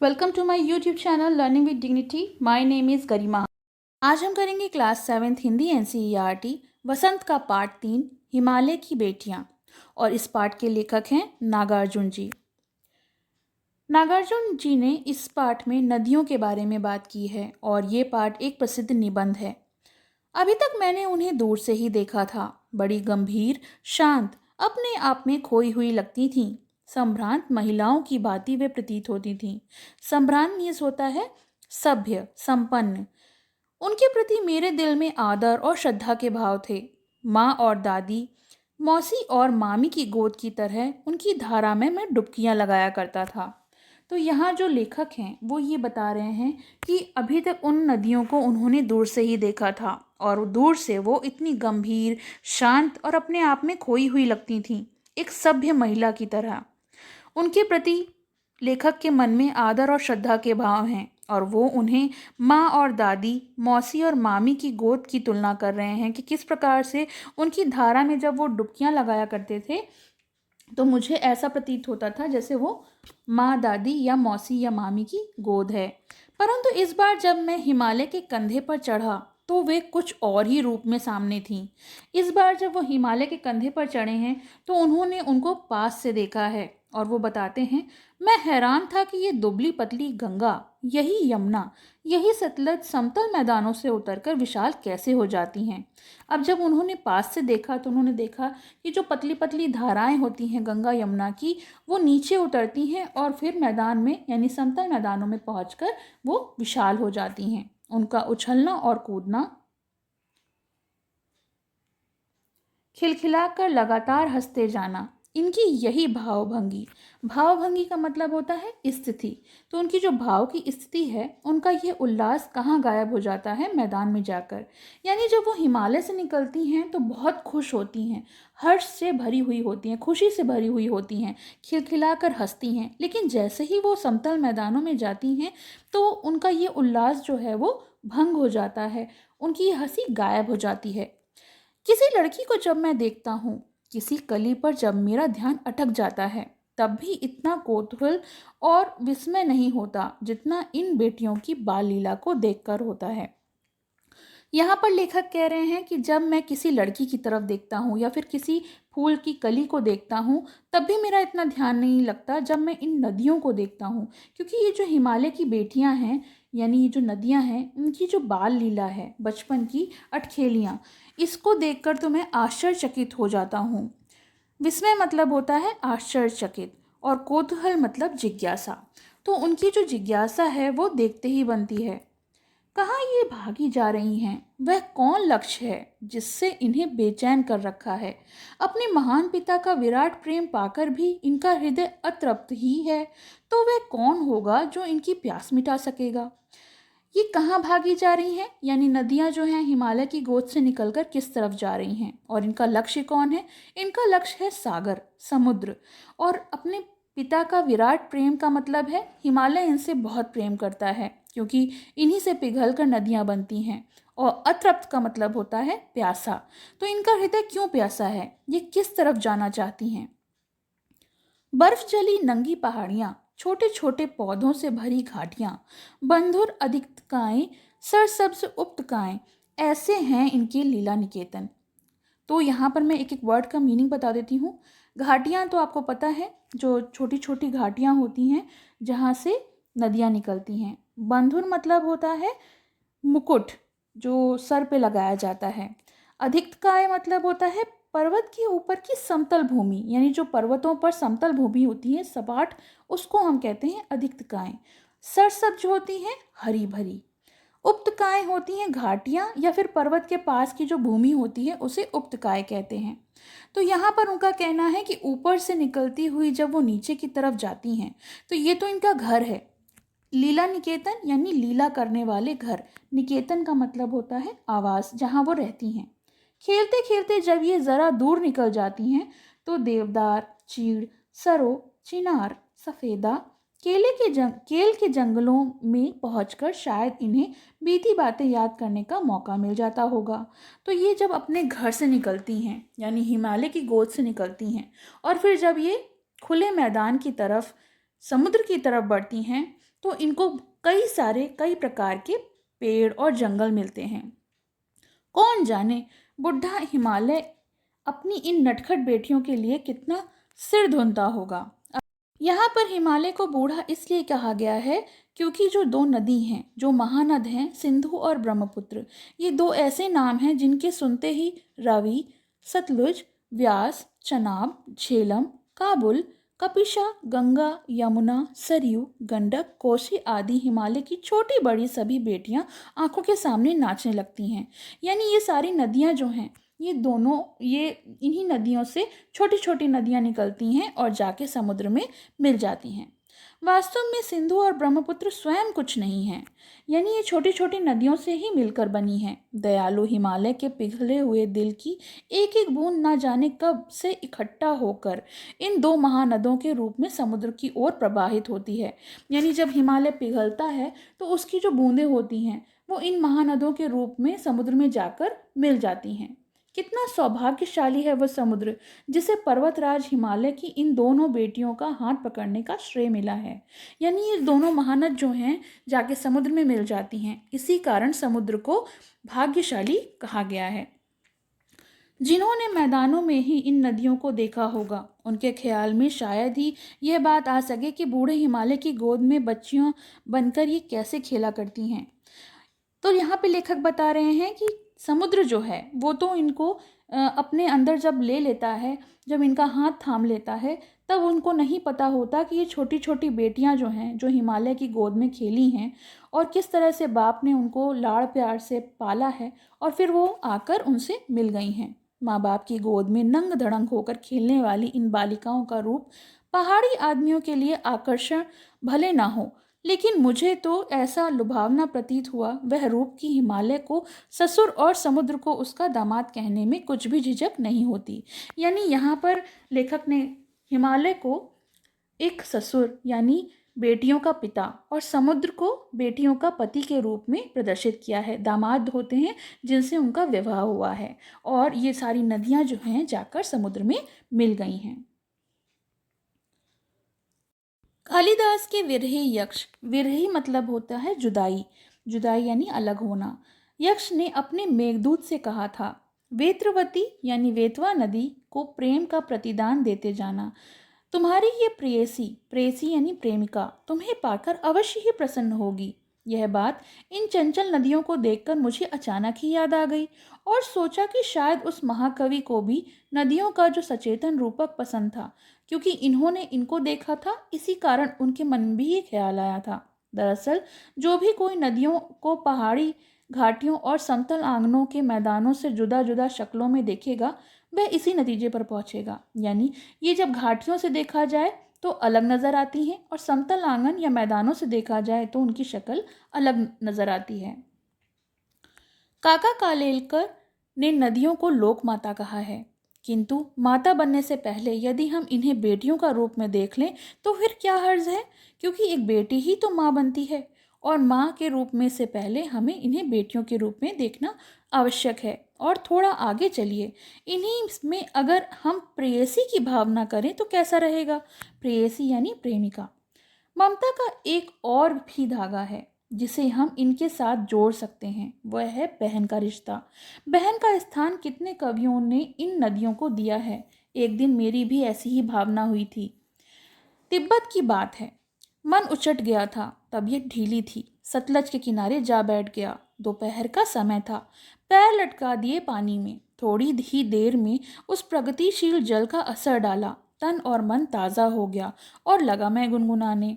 Welcome to my YouTube channel learning with dignity. My name is Garima. आज हम करेंगे class 7 Hindi NCERT वसंत का part 3 Himalaya की बेटियां। और इस पाठ के लेखक हैं नागार्जुन जी। नागार्जुन जी ने इस पाठ में नदियों के बारे में बात की है और ये पाठ एक प्रसिद्ध निबंध है। अभी तक मैंने उन्हें दूर से ही देखा था। बड़ी गंभीर, शांत, अपने आप में खोई हुई लगती थीं। संभ्रांत महिलाओं की भांति वे प्रतीत होती थीं। संभ्रांत मीन्स होता है सभ्य, संपन्न। उनके प्रति मेरे दिल में आदर और श्रद्धा के भाव थे। माँ और दादी, मौसी और मामी की गोद की तरह उनकी धारा में मैं डुबकियां लगाया करता था। तो यहाँ जो लेखक हैं वो ये बता रहे हैं कि अभी तक उन नदियों को उन्होंने दूर से ही देखा था और दूर से वो इतनी गंभीर, शांत और अपने आप में खोई हुई लगती थीं, एक सभ्य महिला की तरह। उनके प्रति लेखक के मन में आदर और श्रद्धा के भाव हैं और वो उन्हें माँ और दादी, मौसी और मामी की गोद की तुलना कर रहे हैं कि किस प्रकार से उनकी धारा में जब वो डुबकियां लगाया करते थे तो मुझे ऐसा प्रतीत होता था जैसे वो माँ, दादी या मौसी या मामी की गोद है। परंतु इस बार जब मैं हिमालय के कंधे पर चढ़ा तो वे कुछ और ही रूप में सामने थीं। इस बार जब वो हिमालय के कंधे पर चढ़े हैं तो उन्होंने उनको पास से देखा है और वो बताते हैं, मैं हैरान था कि ये दुबली पतली गंगा, यही यमुना, यही सतलज समतल मैदानों से उतरकर विशाल कैसे हो जाती हैं। अब जब उन्होंने पास से देखा तो उन्होंने देखा कि जो पतली पतली धाराएं होती हैं गंगा यमुना की, वो नीचे उतरती हैं और फिर मैदान में यानी समतल मैदानों में पहुंचकर वो विशाल हो जाती हैं। उनका उछलना और कूदना, खिलखिलाकर लगातार हंसते जाना, इनकी यही भावभंगी। भावभंगी का मतलब होता है स्थिति। तो उनकी जो भाव की स्थिति है, उनका ये उल्लास कहाँ गायब हो जाता है? मैदान में जाकर। यानी जब वो हिमालय से निकलती हैं तो बहुत खुश होती हैं, हर्ष से भरी हुई होती हैं, खुशी से भरी हुई होती हैं, खिलखिलाकर हंसती हैं। लेकिन जैसे ही वो समतल मैदानों में जाती हैं तो उनका ये उल्लास जो है वो भंग हो जाता है, उनकी हंसी गायब हो जाती है। किसी लड़की को जब मैं देखता हूँ, किसी कली पर जब मेरा ध्यान अटक जाता है, तब भी इतना कौतूहल और विस्मय नहीं होता जितना इन बेटियों की बाल लीला को देखकर होता है। यहाँ पर लेखक कह रहे हैं कि जब मैं किसी लड़की की तरफ देखता हूँ या फिर किसी फूल की कली को देखता हूँ, तब भी मेरा इतना ध्यान नहीं लगता जब मैं इन नदियों को देखता हूँ। क्योंकि ये जो हिमालय की बेटियाँ हैं, यानी ये जो नदियाँ हैं, उनकी जो बाल लीला है, बचपन की अटखेलियाँ, इसको देखकर तो मैं आश्चर्यचकित हो जाता हूँ। विस्मय मतलब होता है आश्चर्यचकित और कौतूहल मतलब जिज्ञासा। तो उनकी जो जिज्ञासा है वो देखते ही बनती है। कहाँ ये भागी जा रही हैं? वह कौन लक्ष्य है जिससे इन्हें बेचैन कर रखा है? अपने महान पिता का विराट प्रेम पाकर भी इनका हृदय अतृप्त ही है, तो वह कौन होगा जो इनकी प्यास मिटा सकेगा? ये कहाँ भागी जा रही हैं? यानी नदियाँ जो हैं हिमालय की गोद से निकलकर किस तरफ जा रही हैं और इनका लक्ष्य कौन है? इनका लक्ष्य है सागर, समुद्र। और अपने पिता का विराट प्रेम का मतलब है हिमालय इनसे बहुत प्रेम करता है, क्योंकि इन्हीं से पिघलकर नदियाँ बनती हैं। और अतृप्त का मतलब होता है प्यासा। तो इनका हृदय क्यों प्यासा है? ये किस तरफ जाना चाहती हैं? बर्फ जली नंगी पहाड़ियाँ, छोटे छोटे पौधों से भरी घाटियाँ, बंधुर अधिकताएं, सरसब्ज उपत्यकाएं, ऐसे हैं इनके लीला निकेतन। तो यहाँ पर मैं एक एक वर्ड का मीनिंग बता देती हूँ। घाटियाँ तो आपको पता है, जो छोटी छोटी घाटियाँ होती हैं जहाँ से नदियाँ निकलती हैं। बंधुर मतलब होता है मुकुट, जो सर पे लगाया जाता है। अधिकताएं मतलब होता है पर्वत के ऊपर की समतल भूमि, यानी जो पर्वतों पर समतल भूमि होती है, सपाट, उसको हम कहते हैं अधिकताएं। सरसब्ज होती हैं हरी भरी। उपत्यकाएं होती हैं घाटियां या फिर पर्वत के पास की जो भूमि होती है उसे उपत्यकाएं कहते हैं। तो यहाँ पर उनका कहना है कि ऊपर से निकलती हुई जब वो नीचे की तरफ जाती हैं तो ये तो इनका घर है। लीला निकेतन यानी लीला करने वाले घर। निकेतन का मतलब होता है आवास, जहाँ वो रहती हैं। खेलते खेलते जब ये ज़रा दूर निकल जाती हैं तो देवदार, चीड़, सरो, चिनार, सफ़ेदा, केल के जंगलों में पहुंचकर शायद इन्हें बीती बातें याद करने का मौका मिल जाता होगा। तो ये जब अपने घर से निकलती हैं, यानी हिमालय की गोद से निकलती हैं, और फिर जब ये खुले मैदान की तरफ समुद्र की तरफ बढ़ती हैं तो इनको कई प्रकार के पेड़ और जंगल मिलते हैं। कौन जाने बुढ़ा हिमालय अपनी इन नटखट बेटियों के लिए कितना सिर धुनता होगा। यहाँ पर हिमालय को बूढ़ा इसलिए कहा गया है क्योंकि जो दो नदी हैं, जो महानद हैं, सिंधु और ब्रह्मपुत्र, ये दो ऐसे नाम हैं जिनके सुनते ही रावी, सतलुज, व्यास, चनाब, झेलम, काबुल, कपिशा, गंगा, यमुना, सरयू, गंडक, कोसी आदि हिमालय की छोटी बड़ी सभी बेटियां आंखों के सामने नाचने लगती हैं। यानी ये सारी नदियां जो हैं, ये इन्हीं नदियों से छोटी छोटी नदियां निकलती हैं और जाके समुद्र में मिल जाती हैं। वास्तव में सिंधु और ब्रह्मपुत्र स्वयं कुछ नहीं हैं, यानी ये छोटी छोटी नदियों से ही मिलकर बनी हैं। दयालु हिमालय के पिघले हुए दिल की एक एक बूंद ना जाने कब से इकट्ठा होकर इन दो महानदों के रूप में समुद्र की ओर प्रवाहित होती है। यानी जब हिमालय पिघलता है तो उसकी जो बूंदें होती हैं वो इन महानदों के रूप में समुद्र में जाकर मिल जाती हैं। कितना सौभाग्यशाली है वह समुद्र जिसे पर्वतराज हिमालय की इन दोनों बेटियों का हाथ पकड़ने का श्रेय मिला है। यानी ये दोनों महानद जो हैं जाके समुद्र में मिल जाती हैं, इसी कारण समुद्र को भाग्यशाली कहा गया है। जिन्होंने मैदानों में ही इन नदियों को देखा होगा उनके ख्याल में शायद ही यह बात आ सके कि बूढ़े हिमालय की गोद में बच्चियों बनकर ये कैसे खेला करती हैं। तो यहाँ पे लेखक बता रहे हैं कि समुद्र जो है वो तो इनको अपने अंदर जब ले लेता है, जब इनका हाथ थाम लेता है, तब उनको नहीं पता होता कि ये छोटी छोटी बेटियां जो हैं, जो हिमालय की गोद में खेली हैं और किस तरह से बाप ने उनको लाड़ प्यार से पाला है और फिर वो आकर उनसे मिल गई हैं। माँ बाप की गोद में नंग धड़ंग होकर खेलने वाली इन बालिकाओं का रूप पहाड़ी आदमियों के लिए आकर्षण भले ना हो, लेकिन मुझे तो ऐसा लुभावना प्रतीत हुआ वह रूप की हिमालय को ससुर और समुद्र को उसका दामाद कहने में कुछ भी झिझक नहीं होती। यानी यहाँ पर लेखक ने हिमालय को एक ससुर यानी बेटियों का पिता और समुद्र को बेटियों का पति के रूप में प्रदर्शित किया है। दामाद होते हैं जिनसे उनका विवाह हुआ है और ये सारी नदियाँ जो हैं जाकर समुद्र में मिल गई हैं। कालिदास के विरही यक्ष, विरही मतलब होता है जुदाई, जुदाई यानी अलग होना। यक्ष ने अपने मेघदूत से कहा था, वेत्रवती यानी वेतवा नदी को प्रेम का प्रतिदान देते जाना। तुम्हारी ये प्रेयसी, प्रेयसी यानी प्रेमिका, तुम्हें पाकर अवश्य ही प्रसन्न होगी। यह बात इन चंचल नदियों को देखकर मुझे अचानक ही याद आ गई और सोचा कि शायद उस महाकवि को भी नदियों का जो सचेतन रूपक पसंद था, क्योंकि इन्होंने इनको देखा था, इसी कारण उनके मन में भी ये ख्याल आया था। दरअसल जो भी कोई नदियों को पहाड़ी घाटियों और समतल आंगनों के मैदानों से जुदा जुदा शक्लों में देखेगा वह इसी नतीजे पर पहुंचेगा। यानी ये जब घाटियों से देखा जाए तो अलग नज़र आती हैं और समतल आंगन या मैदानों से देखा जाए तो उनकी शक्ल अलग नज़र आती है। काका कालेलकर ने नदियों को लोक माता कहा है, किंतु माता बनने से पहले यदि हम इन्हें बेटियों का रूप में देख लें तो फिर क्या हर्ज है, क्योंकि एक बेटी ही तो माँ बनती है और माँ के रूप में से पहले हमें इन्हें बेटियों के रूप में देखना आवश्यक है। और थोड़ा आगे चलिए, इन्हीं में अगर हम प्रेयसी की भावना करें तो कैसा रहेगा। प्रेयसी यानी प्रेमिका। ममता का एक और भी धागा है जिसे हम इनके साथ जोड़ सकते हैं, वह है बहन का रिश्ता। बहन का स्थान कितने कवियों ने इन नदियों को दिया है। एक दिन मेरी भी ऐसी ही भावना हुई थी। तिब्बत की बात है, मन उचट गया था, तबीयत ढीली थी, सतलज के किनारे जा बैठ गया। दोपहर का समय था, पैर लटका दिए पानी में, थोड़ी ही देर में उस प्रगतिशील जल का असर डाला, तन और मन ताज़ा हो गया और लगा मैं गुनगुनाने।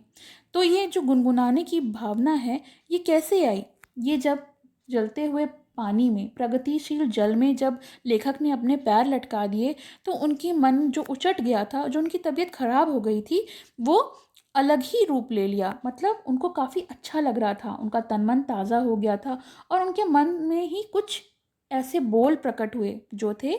तो ये जो गुनगुनाने की भावना है ये कैसे आई। ये जब जलते हुए पानी में, प्रगतिशील जल में जब लेखक ने अपने पैर लटका दिए तो उनकी मन जो उचट गया था, जो उनकी तबीयत खराब हो गई थी, वो अलग ही रूप ले लिया। मतलब उनको काफ़ी अच्छा लग रहा था, उनका तन मन ताज़ा हो गया था और उनके मन में ही कुछ ऐसे बोल प्रकट हुए जो थे,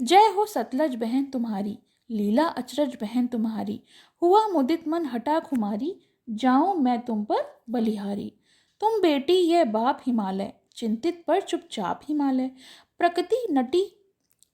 जय हो सतलज बहन तुम्हारी, लीला अचरज बहन तुम्हारी, हुआ मुदित मन हटा खुमारी, जाऊं मैं तुम पर बलिहारी। तुम बेटी ये बाप हिमालय, चिंतित पर चुपचाप हिमालय, प्रकृति नटी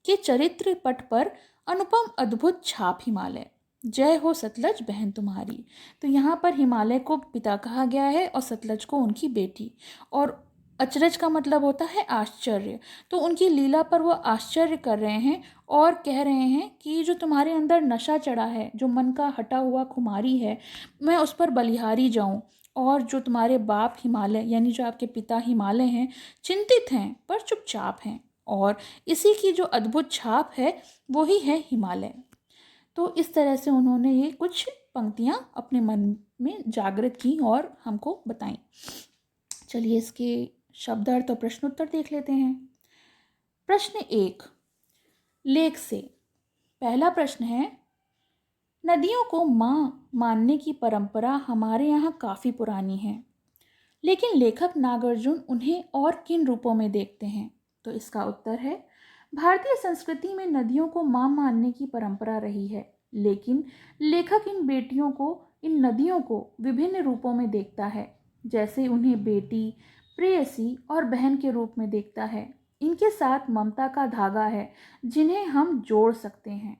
के चरित्र पट पर अनुपम अद्भुत छाप हिमालय। जय हो सतलज बहन तुम्हारी। तो यहाँ पर हिमालय को पिता कहा गया है और सतलज को उनकी बेटी। और अचरज का मतलब होता है आश्चर्य। तो उनकी लीला पर वो आश्चर्य कर रहे हैं और कह रहे हैं कि जो तुम्हारे अंदर नशा चढ़ा है, जो मन का हटा हुआ खुमारी है, मैं उस पर बलिहारी जाऊं। और जो तुम्हारे बाप हिमालय यानी जो आपके पिता हिमालय हैं, चिंतित हैं पर चुपचाप हैं। और इसी की जो अद्भुत छाप है वही है हिमालय। तो इस तरह से उन्होंने ये कुछ पंक्तियाँ अपने मन में जागृत की और हमको बताई। चलिए इसके शब्दार्थ और प्रश्नोत्तर देख लेते हैं। प्रश्न 1 लेख से। पहला प्रश्न है, नदियों को माँ मानने की परंपरा हमारे यहाँ काफ़ी पुरानी है, लेकिन लेखक नागार्जुन उन्हें और किन रूपों में देखते हैं? तो इसका उत्तर है, भारतीय संस्कृति में नदियों को माँ मानने की परंपरा रही है, लेकिन लेखक इन नदियों को विभिन्न रूपों में देखता है। जैसे उन्हें बेटी, प्रेयसी और बहन के रूप में देखता है। इनके साथ ममता का धागा है जिन्हें हम जोड़ सकते हैं।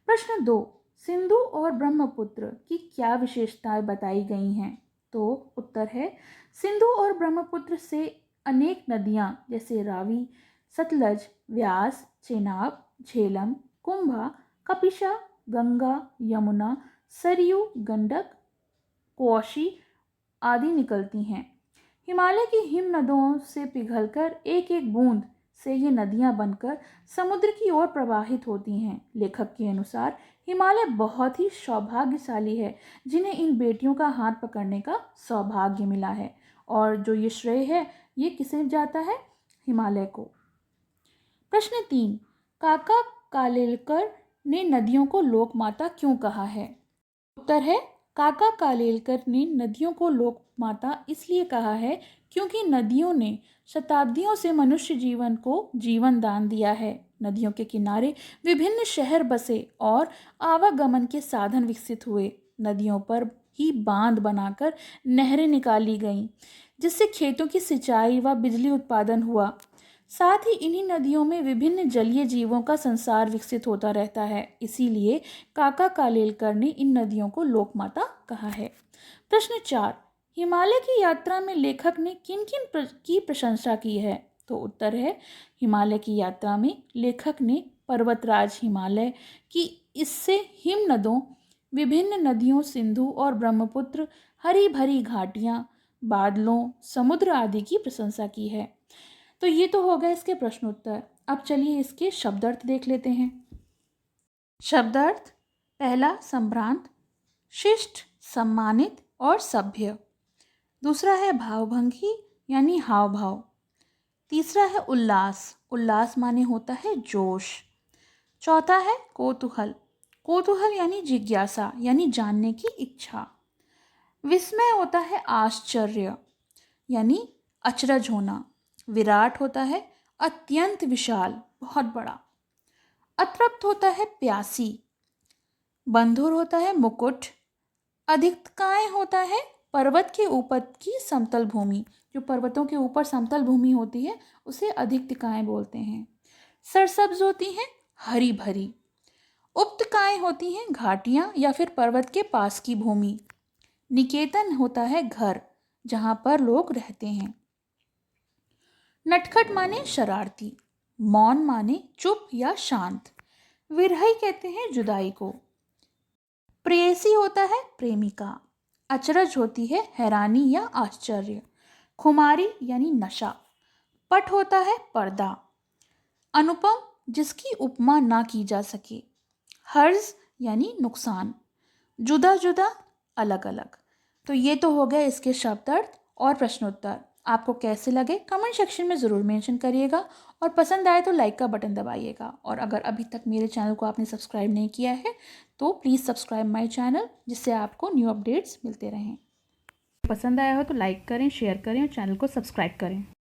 प्रश्न 2 सिंधु और ब्रह्मपुत्र की क्या विशेषताएं बताई गई हैं? तो उत्तर है, सिंधु और ब्रह्मपुत्र से अनेक नदियां जैसे रावी, सतलज, व्यास, चेनाब, झेलम, कुंभा, कपिशा, गंगा, यमुना, सरयू, गंडक, कोशी आदि निकलती हैं। हिमालय की हिम नदों से पिघलकर एक एक बूंद से ये नदियां बनकर समुद्र की ओर प्रवाहित होती हैं। लेखक के अनुसार हिमालय बहुत ही सौभाग्यशाली है जिन्हें इन बेटियों का हाथ पकड़ने का सौभाग्य मिला है। और जो ये श्रेय है ये किसे जाता है? हिमालय को। प्रश्न 3 काका कालेलकर ने नदियों को लोकमाता क्यों कहा है? उत्तर है, काका कालेलकर ने नदियों को लोकमाता इसलिए कहा है क्योंकि नदियों ने शताब्दियों से मनुष्य जीवन को जीवन दान दिया है। नदियों के किनारे विभिन्न शहर बसे और आवागमन के साधन विकसित हुए। नदियों पर ही बांध बनाकर नहरें निकाली गईं, जिससे खेतों की सिंचाई व बिजली उत्पादन हुआ। साथ ही इन्हीं नदियों में विभिन्न जलीय जीवों का संसार विकसित होता रहता है। इसीलिए काका कालेलकर ने इन नदियों को लोकमाता कहा है। प्रश्न 4 हिमालय की यात्रा में लेखक ने किन किन की प्रशंसा की है? तो उत्तर है, हिमालय की यात्रा में लेखक ने पर्वतराज हिमालय की, इससे हिम नदों, विभिन्न नदियों सिंधु और ब्रह्मपुत्र, हरी भरी घाटियाँ, बादलों, समुद्र आदि की प्रशंसा की है। तो ये तो हो गया इसके प्रश्नोत्तर। अब चलिए इसके शब्दार्थ देख लेते हैं। शब्दार्थ पहला, संभ्रांत, शिष्ट, सम्मानित और सभ्य। दूसरा है भावभंगी यानी हाव भाव। तीसरा है उल्लास, उल्लास माने होता है जोश। चौथा है कौतूहल, कौतूहल यानी जिज्ञासा यानी जानने की इच्छा। विस्मय होता है आश्चर्य यानी अचरज होना। विराट होता है अत्यंत विशाल, बहुत बड़ा। अतृप्त होता है प्यासी। बंधुर होता है मुकुट। अधिकताएं होता है पर्वत के ऊपर की समतल भूमि, जो पर्वतों के ऊपर समतल भूमि होती है उसे अधिकताएं बोलते हैं। सरसब्ज होती हैं हरी भरी। उपत्यकाएं होती हैं घाटियां या फिर पर्वत के पास की भूमि। निकेतन होता है घर जहां पर लोग रहते हैं। नटखट माने शरारती। मौन माने चुप या शांत। विरही कहते हैं जुदाई को। प्रेयसी होता है प्रेमिका। अचरज होती है हैरानी या आश्चर्य। खुमारी यानी नशा। पट होता है पर्दा। अनुपम जिसकी उपमा ना की जा सके। हर्ज यानी नुकसान। जुदा जुदा, अलग अलग। तो ये तो हो गया इसके शब्दार्थ और प्रश्नोत्तर। आपको कैसे लगे कमेंट सेक्शन में ज़रूर मेंशन करिएगा और पसंद आए तो लाइक का बटन दबाइएगा। और अगर अभी तक मेरे चैनल को आपने सब्सक्राइब नहीं किया है तो प्लीज़ सब्सक्राइब माय चैनल, जिससे आपको न्यू अपडेट्स मिलते रहें। पसंद आया हो तो लाइक करें, शेयर करें और चैनल को सब्सक्राइब करें।